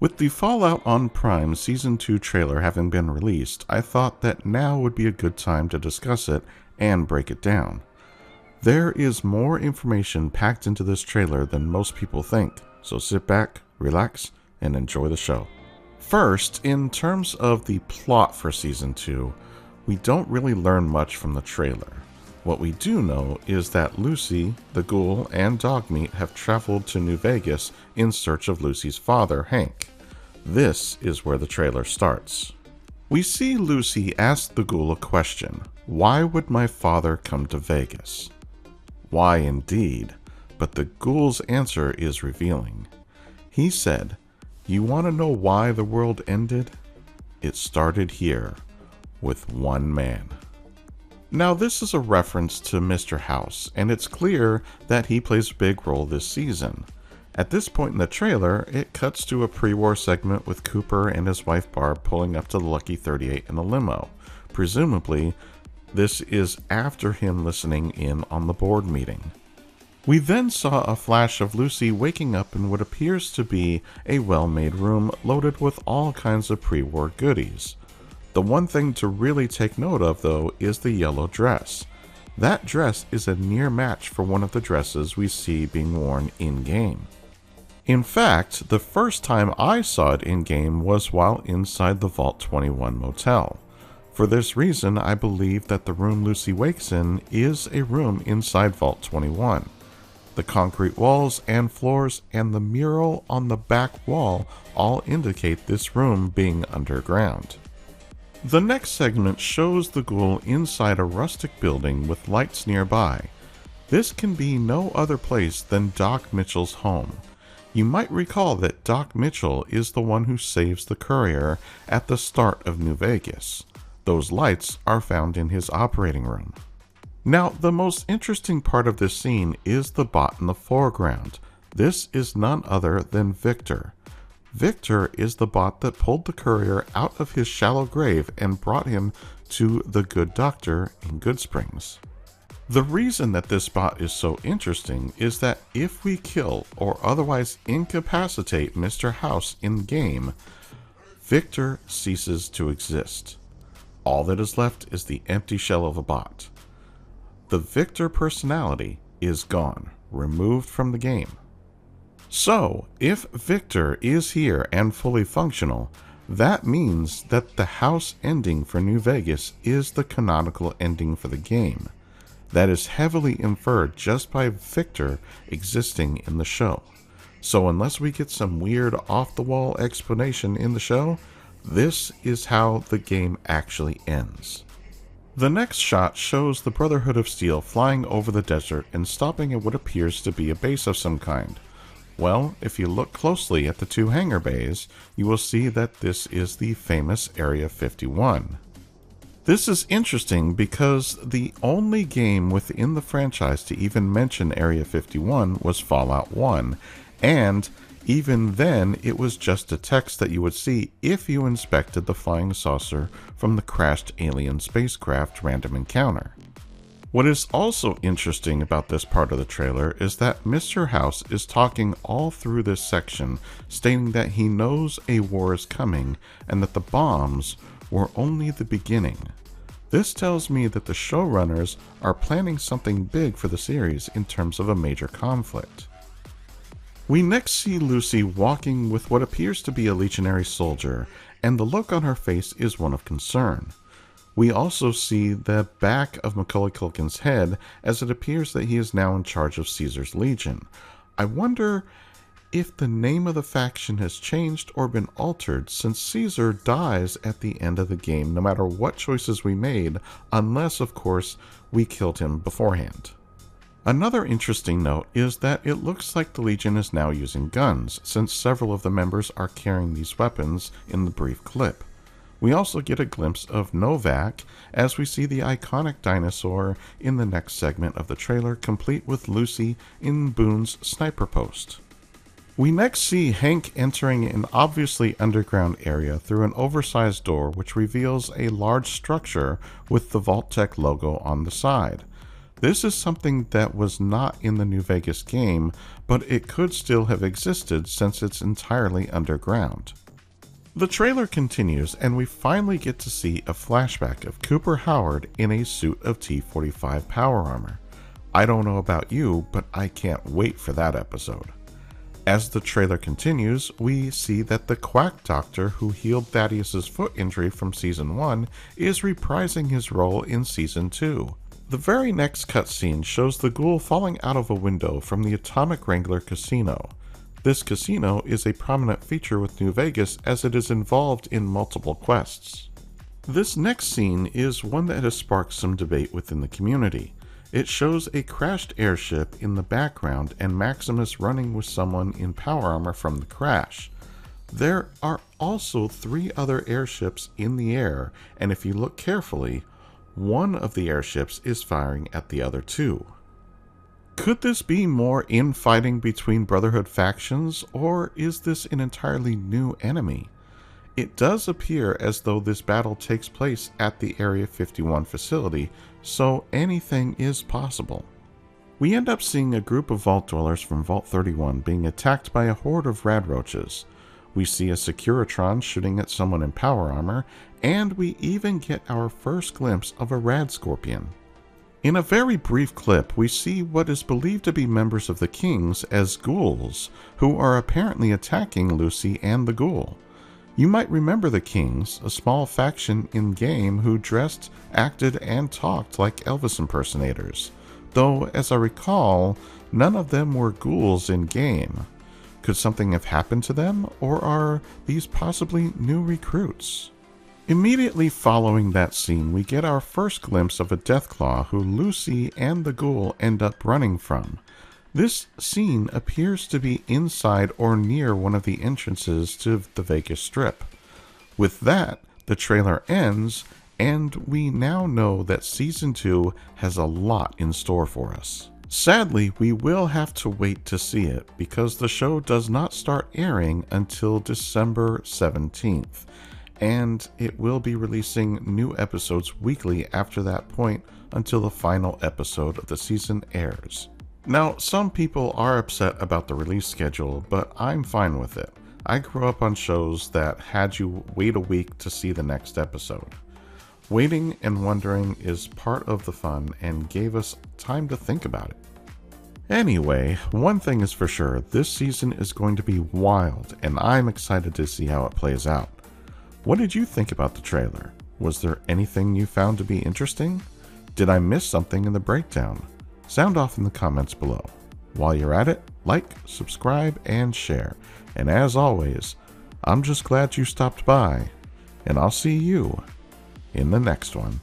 With the Fallout on Prime Season 2 trailer having been released, I thought that now would be a good time to discuss it and break it down. There is more information packed into this trailer than most people think, so sit back, relax, and enjoy the show. First, in terms of the plot for Season 2, we don't really learn much from the trailer. What we do know is that Lucy, the ghoul, and Dogmeat have traveled to New Vegas in search of Lucy's father, Hank. This is where the trailer starts. We see Lucy ask the ghoul a question. Why would my father come to Vegas? Why indeed, but the ghoul's answer is revealing. He said, "You want to know why the world ended? It started here, with one man." Now this is a reference to Mr. House, and it's clear that he plays a big role this season. At this point in the trailer, it cuts to a pre-war segment with Cooper and his wife Barb pulling up to the Lucky 38 in a limo. Presumably, this is after him listening in on the board meeting. We then saw a flash of Lucy waking up in what appears to be a well-made room loaded with all kinds of pre-war goodies. The one thing to really take note of, though, is the yellow dress. That dress is a near match for one of the dresses we see being worn in-game. In fact, the first time I saw it in-game was while inside the Vault 21 motel. For this reason, I believe that the room Lucy wakes in is a room inside Vault 21. The concrete walls and floors and the mural on the back wall all indicate this room being underground. The next segment shows the ghoul inside a rustic building with lights nearby. This can be no other place than Doc Mitchell's home. You might recall that Doc Mitchell is the one who saves the courier at the start of New Vegas. Those lights are found in his operating room. Now, the most interesting part of this scene is the bot in the foreground. This is none other than Victor. Victor is the bot that pulled the courier out of his shallow grave and brought him to the Good Doctor in Goodsprings. The reason that this bot is so interesting is that if we kill or otherwise incapacitate Mr. House in game, Victor ceases to exist. All that is left is the empty shell of a bot. The Victor personality is gone, removed from the game. So, if Victor is here and fully functional, that means that the house ending for New Vegas is the canonical ending for the game. That is heavily inferred just by Victor existing in the show. So unless we get some weird off-the-wall explanation in the show, this is how the game actually ends. The next shot shows the Brotherhood of Steel flying over the desert and stopping at what appears to be a base of some kind. Well, if you look closely at the two hangar bays, you will see that this is the famous Area 51. This is interesting because the only game within the franchise to even mention Area 51 was Fallout 1, and even then it was just a text that you would see if you inspected the flying saucer from the crashed alien spacecraft Random Encounter. What is also interesting about this part of the trailer is that Mr. House is talking all through this section, stating that he knows a war is coming and that the bombs were only the beginning. This tells me that the showrunners are planning something big for the series in terms of a major conflict. We next see Lucy walking with what appears to be a legionary soldier, and the look on her face is one of concern. We also see the back of Macaulay Culkin's head, as it appears that he is now in charge of Caesar's Legion. I wonder if the name of the faction has changed or been altered, since Caesar dies at the end of the game no matter what choices we made, unless of course we killed him beforehand. Another interesting note is that it looks like the Legion is now using guns, since several of the members are carrying these weapons in the brief clip. We also get a glimpse of Novak as we see the iconic dinosaur in the next segment of the trailer, complete with Lucy in Boone's sniper post. We next see Hank entering an obviously underground area through an oversized door which reveals a large structure with the Vault-Tec logo on the side. This is something that was not in the New Vegas game, but it could still have existed since it's entirely underground. The trailer continues, and we finally get to see a flashback of Cooper Howard in a suit of T-45 power armor. I don't know about you, but I can't wait for that episode. As the trailer continues, we see that the Quack Doctor who healed Thaddeus' foot injury from Season 1 is reprising his role in Season 2. The very next cutscene shows the ghoul falling out of a window from the Atomic Wrangler Casino. This casino is a prominent feature with New Vegas as it is involved in multiple quests. This next scene is one that has sparked some debate within the community. It shows a crashed airship in the background and Maximus running with someone in power armor from the crash. There are also 3 other airships in the air, and if you look carefully, one of the airships is firing at the other 2. Could this be more infighting between Brotherhood factions, or is this an entirely new enemy? It does appear as though this battle takes place at the Area 51 facility, so anything is possible. We end up seeing a group of Vault Dwellers from Vault 31 being attacked by a horde of Radroaches. We see a Securitron shooting at someone in power armor, and we even get our first glimpse of a Rad Scorpion. In a very brief clip, we see what is believed to be members of the Kings as ghouls, who are apparently attacking Lucy and the ghoul. You might remember the Kings, a small faction in-game who dressed, acted, and talked like Elvis impersonators, though, as I recall, none of them were ghouls in-game. Could something have happened to them, or are these possibly new recruits? Immediately following that scene, we get our first glimpse of a Deathclaw who Lucy and the ghoul end up running from. This scene appears to be inside or near one of the entrances to the Vegas Strip. With that, the trailer ends, and we now know that Season 2 has a lot in store for us. Sadly, we will have to wait to see it, because the show does not start airing until December 17th, and it will be releasing new episodes weekly after that point until the final episode of the season airs. Now, some people are upset about the release schedule, but I'm fine with it. I grew up on shows that had you wait a week to see the next episode. Waiting and wondering is part of the fun and gave us time to think about it. Anyway, one thing is for sure, this season is going to be wild, and I'm excited to see how it plays out. What did you think about the trailer? Was there anything you found to be interesting? Did I miss something in the breakdown? Sound off in the comments below. While you're at it, like, subscribe, and share. And as always, I'm just glad you stopped by, and I'll see you in the next one.